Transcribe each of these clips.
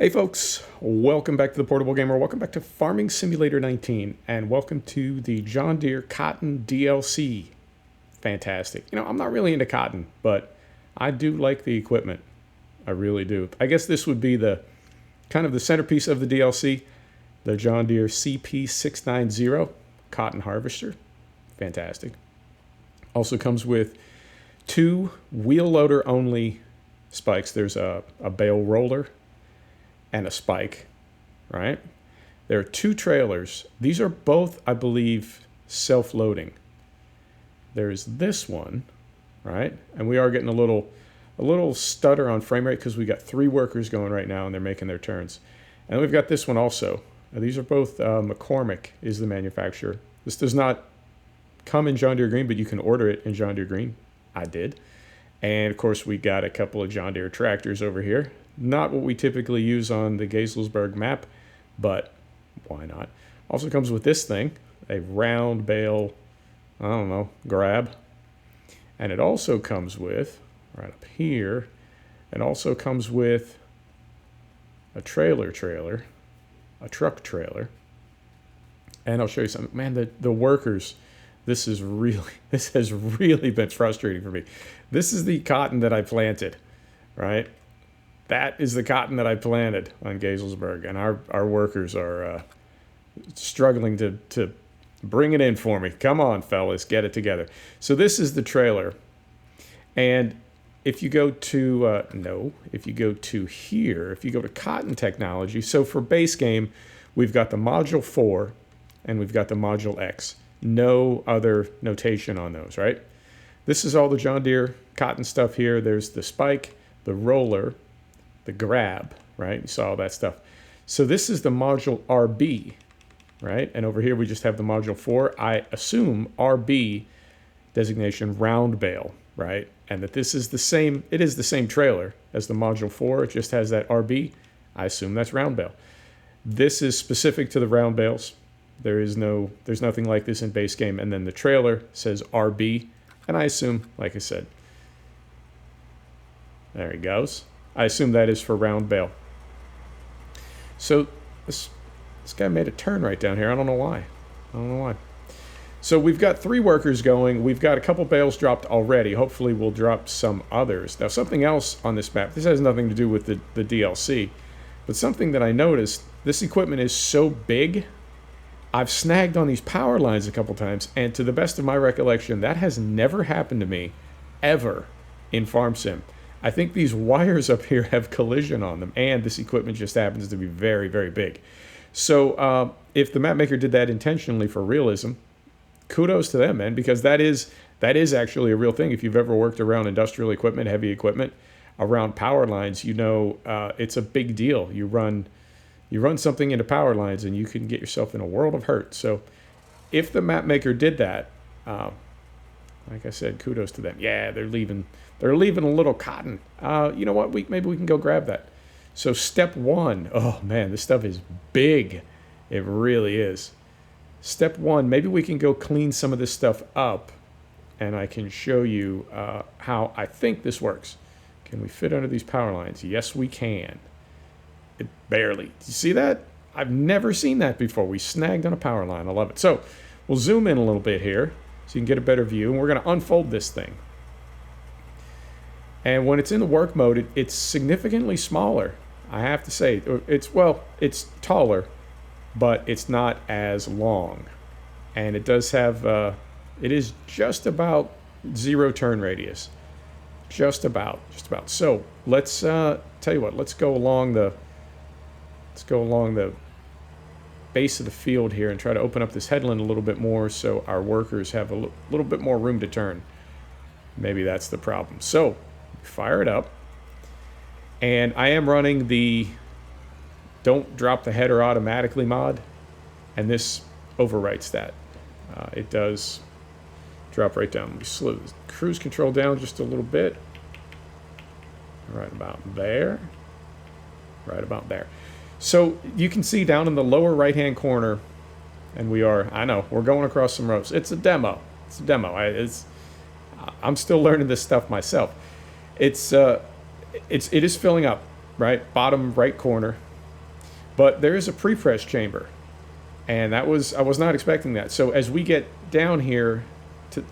Hey folks, welcome back to the Portable Gamer. Welcome back to Farming Simulator 19, and welcome to the John Deere Cotton DLC. Fantastic. You know, I'm not really into cotton, but I do like the equipment. I really do. I guess this would be the kind of the centerpiece of the DLC, the John Deere CP690 cotton harvester. Fantastic. Also comes with two wheel loader only spikes. There's a bale roller and a spike, right? There are two trailers. These are both, I believe, self-loading. There's this one, right? And we are getting a little stutter on frame rate because we got three workers going right now and they're making their turns. And then we've got this one also. Now, these are both McCormick is the manufacturer. This does not come in John Deere Green, but you can order it in John Deere Green. I did. And of course, we got a couple of John Deere tractors over here. Not what we typically use on the Gaislesburg map, but why not? Also comes with this thing, a round bale, I don't know, grab. And it also comes with, right up here, it also comes with a trailer, a truck trailer. And I'll show you something. Man, the workers, this has really been frustrating for me. This is the cotton that I planted, right? That is the cotton that I planted on Gaislesburg, and our workers are struggling to bring it in for me. Come on, fellas, get it together. So this is the trailer, and if you go to if you go to Cotton Technology, so for base game, we've got the Module 4, and we've got the Module X. No other notation on those, right? This is all the John Deere cotton stuff here. There's the spike, the roller, the grab, right? You saw all that stuff. So this is the module RB, right? And over here we just have the module 4. I assume RB designation round bale, right? And that this is the same, it is the same trailer as the module 4. It just has that RB. I assume that's round bale. This is specific to the round bales. There's nothing like this in base game. And then the trailer says RB, and I assume, like I said, there he goes. I assume that is for round bale. So this guy made a turn right down here. I don't know why. So we've got three workers going. We've got a couple bales dropped already. Hopefully we'll drop some others. Now something else on this map, this has nothing to do with the DLC, but something that I noticed, this equipment is so big, I've snagged on these power lines a couple times, and to the best of my recollection, that has never happened to me, ever, in Farm Sim. I think these wires up here have collision on them, and this equipment just happens to be very, very big. So if the map maker did that intentionally for realism, kudos to them, man, because that is actually a real thing. If you've ever worked around industrial equipment, heavy equipment, around power lines, you know it's a big deal. You run something into power lines, and you can get yourself in a world of hurt. So if the map maker did that, like I said, kudos to them. Yeah, they're leaving a little cotton. You know what? Maybe we can go grab that. So step one. Oh, man, this stuff is big. It really is. Step one, maybe we can go clean some of this stuff up, and I can show you how I think this works. Can we fit under these power lines? Yes, we can. It barely. Do you see that? I've never seen that before. We snagged on a power line. I love it. So we'll zoom in a little bit here so you can get a better view, and we're going to unfold this thing. And when it's in the work mode, it's significantly smaller, I have to say. It's taller, but it's not as long. And it does have, it is just about 0 turn radius. Just about. So let's, tell you what, let's go along the base of the field here and try to open up this headland a little bit more so our workers have a little bit more room to turn. Maybe that's the problem. So fire it up, and I am running the don't drop the header automatically mod, and this overwrites that. It does drop right down. Let me slow the cruise control down just a little bit. Right about there. So you can see down in the lower right hand corner, and we're going across some rows. It's a demo. I'm still learning this stuff myself. It is filling up, right? Bottom right corner. But there is a pre-press chamber, and I was not expecting that. So as we get down here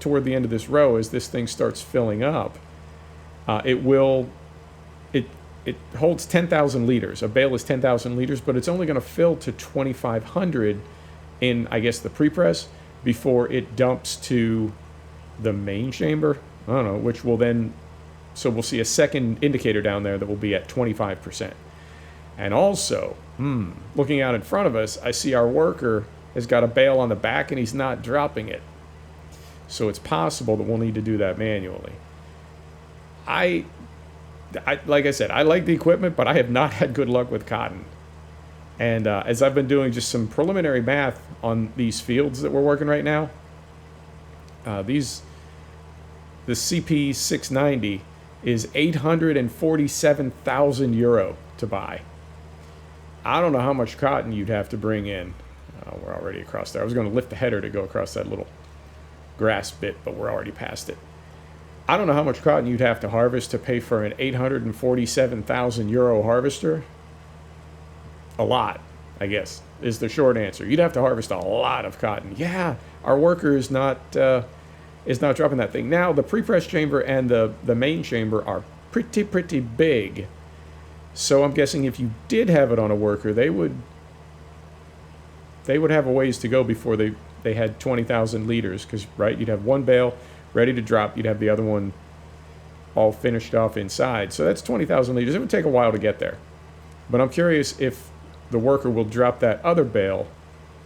toward the end of this row, as this thing starts filling up, it holds 10,000 liters. A bale is 10,000 liters, but it's only going to fill to 2,500 in, I guess, the pre-press before it dumps to the main chamber. I don't know, which will then, so we'll see a second indicator down there that will be at 25%. And also, looking out in front of us, I see our worker has got a bale on the back and he's not dropping it. So it's possible that we'll need to do that manually. Like I said, I like the equipment, but I have not had good luck with cotton. And as I've been doing just some preliminary math on these fields that we're working right now, the CP 690 is 847,000 euro to buy. I don't know how much cotton you'd have to bring in. We're already across there. I was going to lift the header to go across that little grass bit, but we're already past it. I don't know how much cotton you'd have to harvest to pay for an 847,000 euro harvester. A lot, I guess, is the short answer. You'd have to harvest a lot of cotton. Yeah, our worker is not dropping that thing. Now, the pre-press chamber and the main chamber are pretty big. So I'm guessing if you did have it on a worker, they would have a ways to go before they had 20,000 liters, because, right, you'd have one bale ready to drop, you'd have the other one all finished off inside. So that's 20,000 liters. It would take a while to get there. But I'm curious if the worker will drop that other bale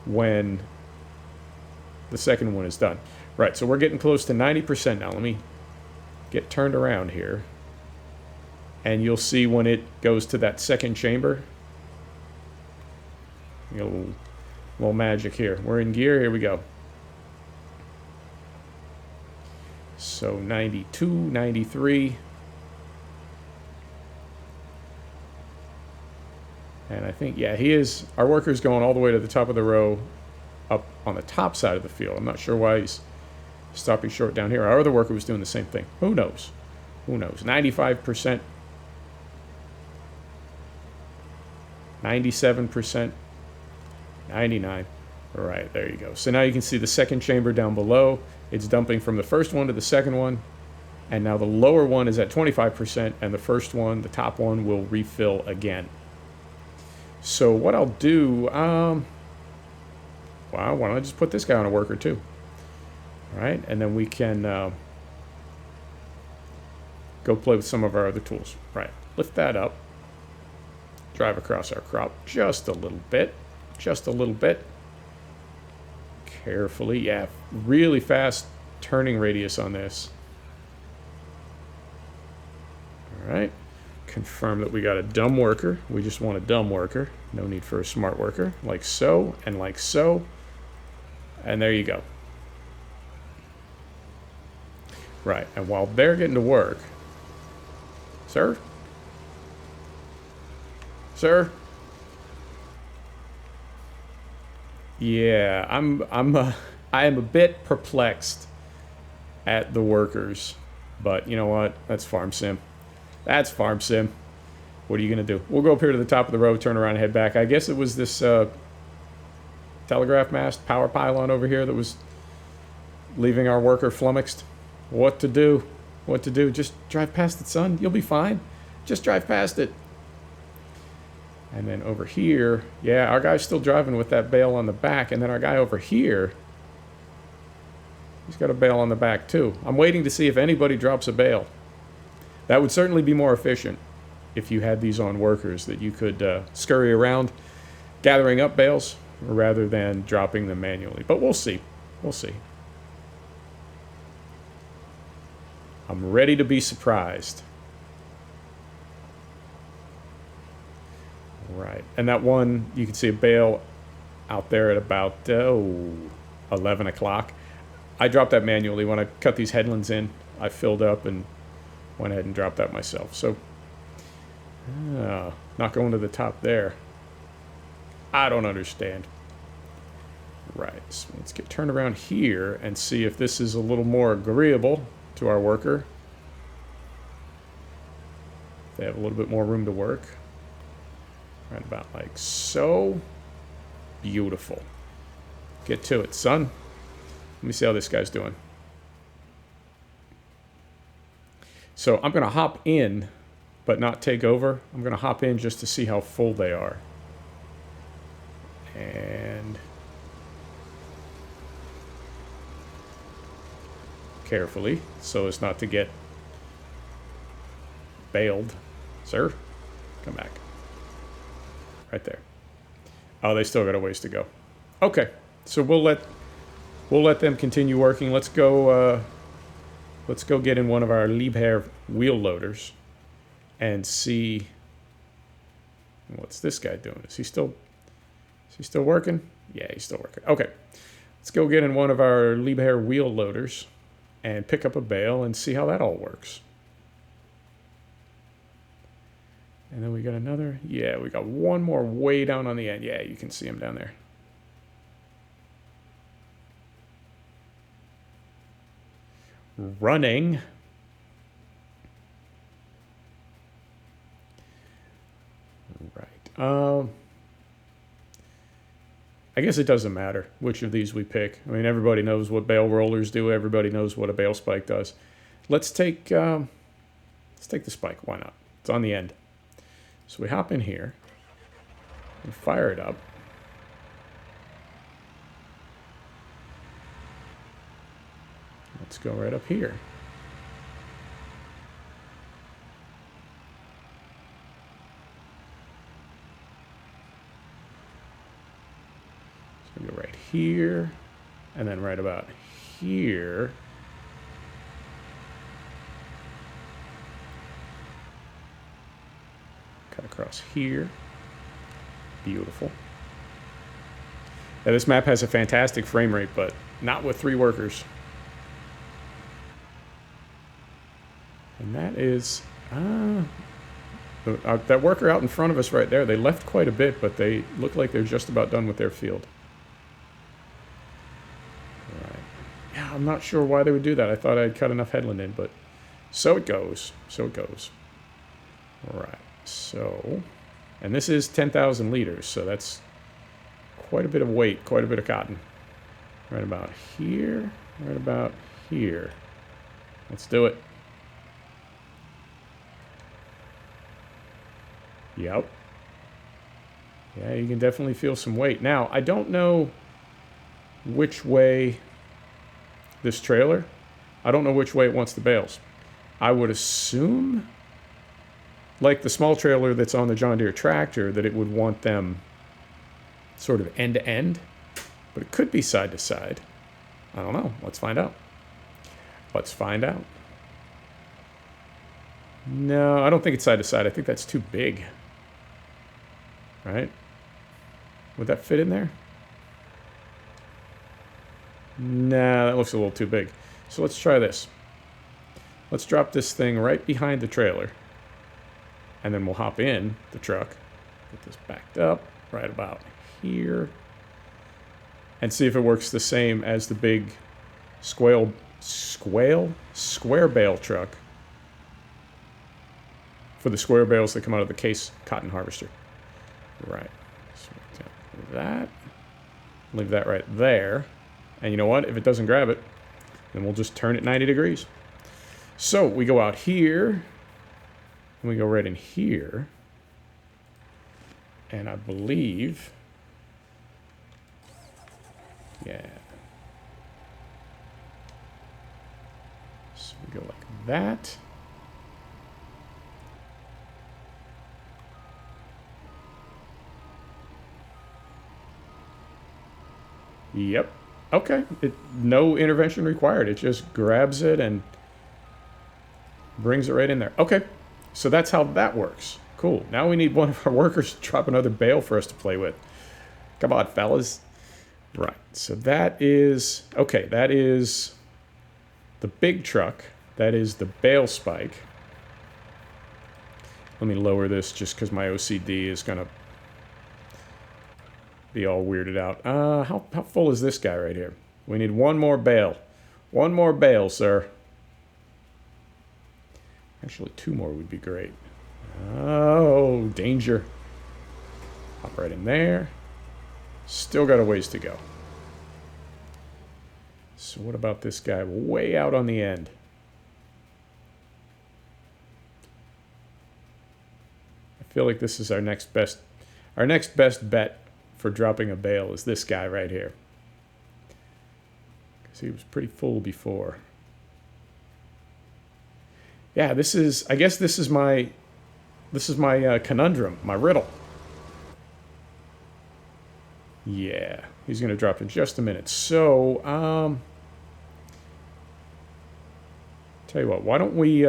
when the second one is done. Right, so we're getting close to 90% now. Let me get turned around here. And you'll see when it goes to that second chamber. A little magic here. We're in gear. Here we go. So 92, 93. And I think, yeah, our worker's going all the way to the top of the row up on the top side of the field. I'm not sure why he's stopping short down here. Our other worker was doing the same thing. Who knows? Who knows? 95%. 97%. 99. All right, there you go. So now you can see the second chamber down below. It's dumping from the first one to the second one. And now the lower one is at 25%, and the first one, the top one, will refill again. So what I'll do, why don't I just put this guy on a worker too? All right, and then we can go play with some of our other tools. Right, lift that up. Drive across our crop just a little bit. Just a little bit. Carefully, yeah, really fast turning radius on this. All right, confirm that we got a dumb worker. We just want a dumb worker. No need for a smart worker. Like so, and like so. And there you go. Right, and while they're getting to work, sir? Sir? Yeah, I am a bit perplexed at the workers, but you know what? That's Farm Sim. That's Farm Sim. What are you gonna do? We'll go up here to the top of the row, turn around, and head back. I guess it was this telegraph mast, power pylon over here that was leaving our worker flummoxed. What to do? What to do? Just drive past it, son. You'll be fine. Just drive past it. And then over here, yeah, our guy's still driving with that bale on the back. And then our guy over here, he's got a bale on the back too. I'm waiting to see if anybody drops a bale. That would certainly be more efficient if you had these on workers, that you could scurry around gathering up bales rather than dropping them manually. But we'll see. We'll see. I'm ready to be surprised. Right, and that one, you can see a bale out there at about 11 o'clock. I dropped that manually. When I cut these headlands in, I filled up and went ahead and dropped that myself. So, not going to the top there. I don't understand. Right, so let's get turned around here and see if this is a little more agreeable to our worker. They have a little bit more room to work. Right about like so. Beautiful. Get to it, son. Let me see how this guy's doing. So I'm going to hop in, but not take over. I'm going to hop in just to see how full they are. And carefully, so as not to get bailed. Sir, come back. Right there. Oh, they still got a ways to go. Okay, so we'll let them continue working. Let's go get in one of our Liebherr wheel loaders and see what's this guy doing. Is he still working? Yeah, he's still working. Okay, let's go get in one of our Liebherr wheel loaders and pick up a bale and see how that all works. And then we got another. Yeah, we got one more way down on the end. Yeah, you can see him down there. Running. Right. I guess it doesn't matter which of these we pick. I mean, everybody knows what bale rollers do. Everybody knows what a bale spike does. Let's take the spike. Why not? It's on the end. So we hop in here and fire it up. Let's go right up here. So we go right here, and then right about here. Cut across here. Beautiful. Now, this map has a fantastic frame rate, but not with 3 workers. And that is... that worker out in front of us right there, they left quite a bit, but they look like they're just about done with their field. Right. Yeah, I'm not sure why they would do that. I thought I'd cut enough headland in, but so it goes. So it goes. All right. So, and this is 10,000 liters, so that's quite a bit of weight, quite a bit of cotton. Right about here, right about here. Let's do it. Yep. Yeah, you can definitely feel some weight. Now, I don't know which way this trailer, I don't know which way it wants the bales. I would assume, like the small trailer that's on the John Deere tractor, that it would want them sort of end to end, but it could be side to side. I don't know. Let's find out. Let's find out. No, I don't think it's side to side. I think that's too big. Right? Would that fit in there? Nah, that looks a little too big. So let's try this. Let's drop this thing right behind the trailer. And then we'll hop in the truck. Get this backed up right about here. And see if it works the same as the big square bale truck for the square bales that come out of the case cotton harvester. Right. So that. Leave that right there. And you know what? If it doesn't grab it, then we'll just turn it 90 degrees. So we go out here. And we go right in here. And I believe... yeah. So we go like that. Yep. Okay. No intervention required. It just grabs it and brings it right in there. Okay. So that's how that works. Cool. Now we need one of our workers to drop another bale for us to play with. Come on, fellas. Right. So that is... okay, that is the big truck. That is the bale spike. Let me lower this just because my OCD is going to be all weirded out. How full is this guy right here? We need one more bale. One more bale, sir. Actually, 2 more would be great. Oh, danger. Hop right in there. Still got a ways to go. So what about this guy way out on the end? I feel like this is our next best bet for dropping a bale is this guy right here. Because he was pretty full before. Yeah, I guess this is my conundrum, my riddle. Yeah, he's going to drop in just a minute. So, tell you what, why don't we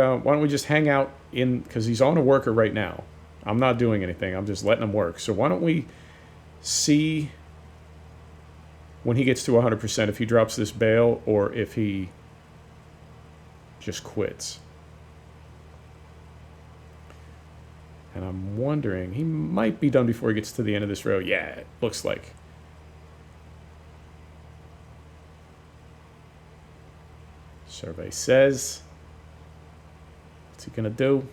just hang out in, because he's on a worker right now. I'm not doing anything. I'm just letting him work. So why don't we see when he gets to 100% if he drops this bale or if he just quits. And I'm wondering, he might be done before he gets to the end of this row. Yeah, it looks like. Survey says. What's he going to do?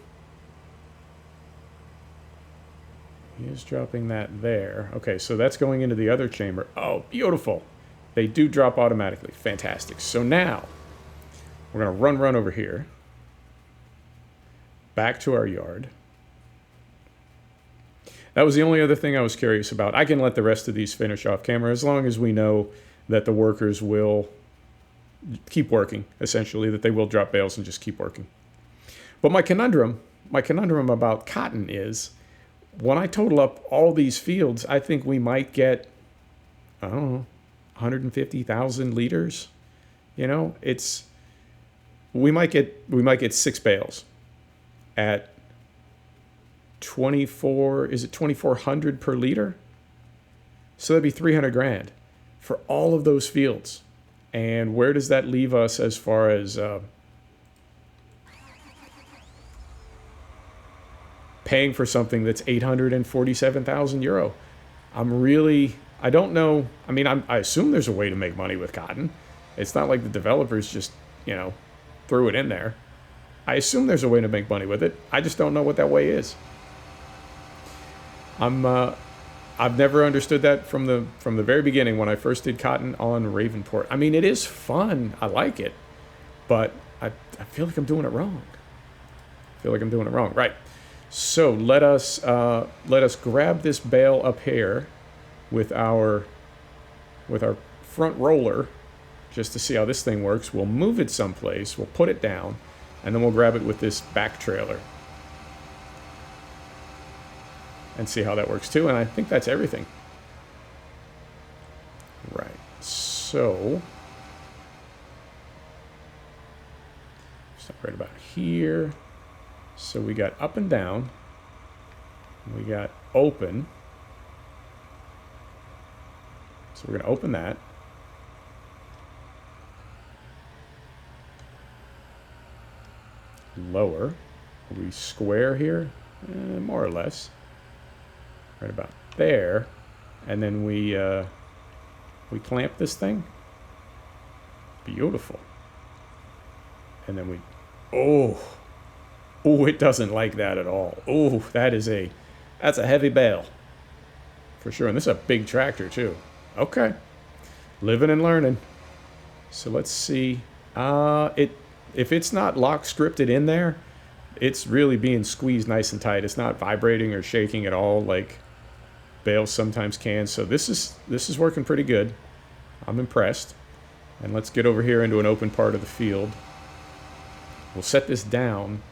He is dropping that there. Okay, so that's going into the other chamber. Oh, beautiful. They do drop automatically. Fantastic. So now, we're going to run over here. Back to our yard. That was the only other thing I was curious about. I can let the rest of these finish off camera as long as we know that the workers will keep working, essentially, that they will drop bales and just keep working. But my conundrum about cotton is, when I total up all these fields, I think we might get, I don't know, 150,000 liters. You know, we might get 6 bales at 2,400 per liter? So that'd be 300 grand for all of those fields. And where does that leave us as far as paying for something that's 847,000 euro? I don't know. I mean, I assume there's a way to make money with cotton. It's not like the developers just, threw it in there. I assume there's a way to make money with it. I just don't know what that way is. I've never understood that from the very beginning when I first did cotton on Ravenport. I mean, it is fun. I like it, but I feel like I'm doing it wrong. Right. So let us grab this bale up here with our front roller just to see how this thing works. We'll move it someplace. We'll put it down, and then we'll grab it with this back trailer and see how that works too. And I think that's everything. Right. So stop right about here. So we got up and down. We got open. So we're going to open that. Lower. Are we square here? More or less. Right about there. And then we clamp this thing. Beautiful. And then oh, it doesn't like that at all. Oh, that's a heavy bale. For sure. And this is a big tractor too. Okay. Living and learning. So let's see. If it's not lock scripted in there, it's really being squeezed nice and tight. It's not vibrating or shaking at all like bales sometimes can. So this is working pretty good. I'm impressed. And let's get over here into an open part of the field. We'll set this down,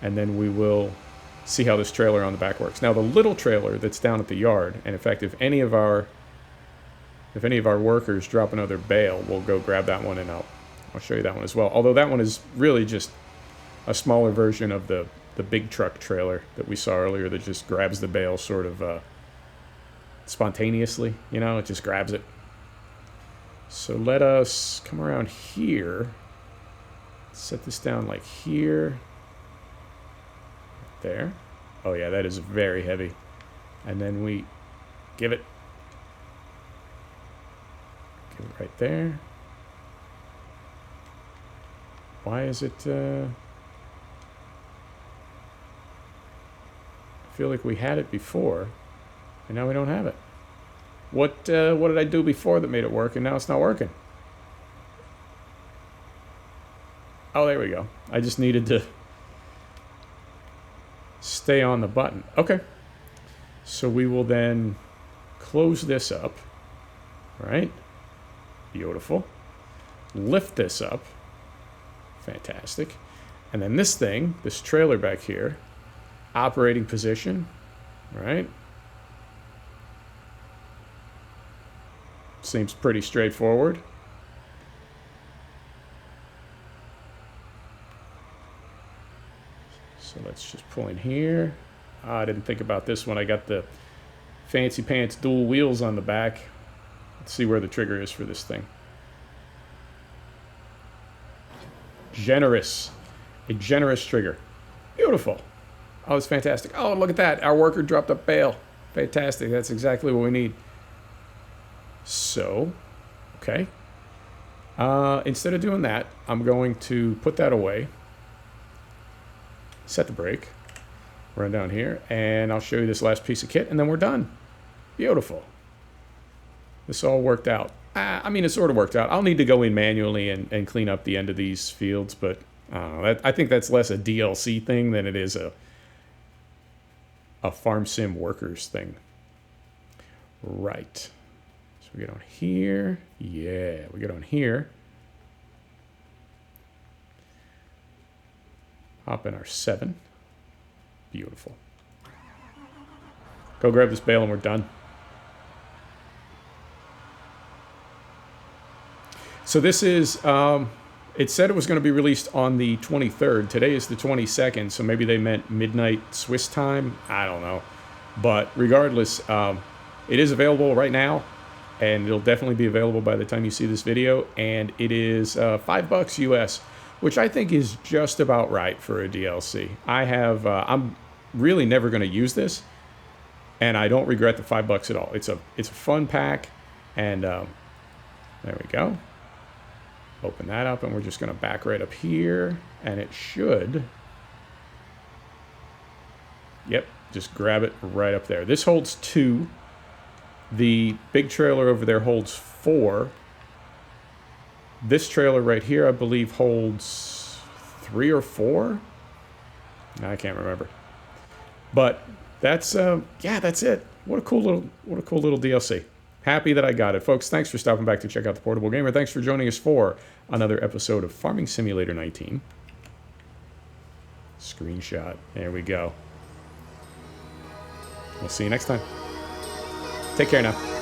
and then we will see how this trailer on the back works. Now the little trailer that's down at the yard, and in fact if any of our workers drop another bale, we'll go grab that one and I'll show you that one as well. Although that one is really just a smaller version of the big truck trailer that we saw earlier that just grabs the bale sort of spontaneously. It just grabs it. So let us come around here. Set this down like here. There. Oh yeah, that is very heavy. And then we give it right there. Why is it I feel like we had it before. And now we don't have it. What did I do before that made it work, and now it's not working? Oh, there we go. I just needed to stay on the button. Okay. So we will then close this up. Right? Beautiful. Lift this up. Fantastic. And then this thing, this trailer back here, operating position, right? Seems pretty straightforward. So let's just pull in here. I didn't think about this one. I got the fancy pants dual wheels on the back. Let's see where the trigger is for this thing. Generous. A generous trigger. Beautiful. Oh, it's fantastic. Oh, look at that. Our worker dropped a bale. Fantastic. That's exactly what we need. So, okay. Instead of doing that, I'm going to put that away. Set the brake. Run down here. And I'll show you this last piece of kit, and then we're done. Beautiful. This all worked out. I mean, it sort of worked out. I'll need to go in manually and clean up the end of these fields, but I think that's less a DLC thing than it is a farm sim workers thing. Right. So we get on here. Yeah, we get on here. Hop in our 7. Beautiful. Go grab this bale and we're done. So this is, it said it was going to be released on the 23rd. Today is the 22nd, so maybe they meant midnight Swiss time. I don't know. But regardless, it is available right now, and it'll definitely be available by the time you see this video. And it is $5 US, which I think is just about right for a DLC. I'm really never going to use this, and I don't regret the $5 at all. It's a fun pack, and there we go. Open that up, and we're just going to back right up here, and it should, yep, just grab it right up there. This holds 2. The big trailer over there holds 4. This trailer right here, I believe, holds 3 or 4. I can't remember. But that's yeah, that's it. What a cool little DLC. Happy that I got it. Folks, thanks for stopping back to check out the Portable Gamer. Thanks for joining us for another episode of Farming Simulator 19. Screenshot. There we go. We'll see you next time. Take care now.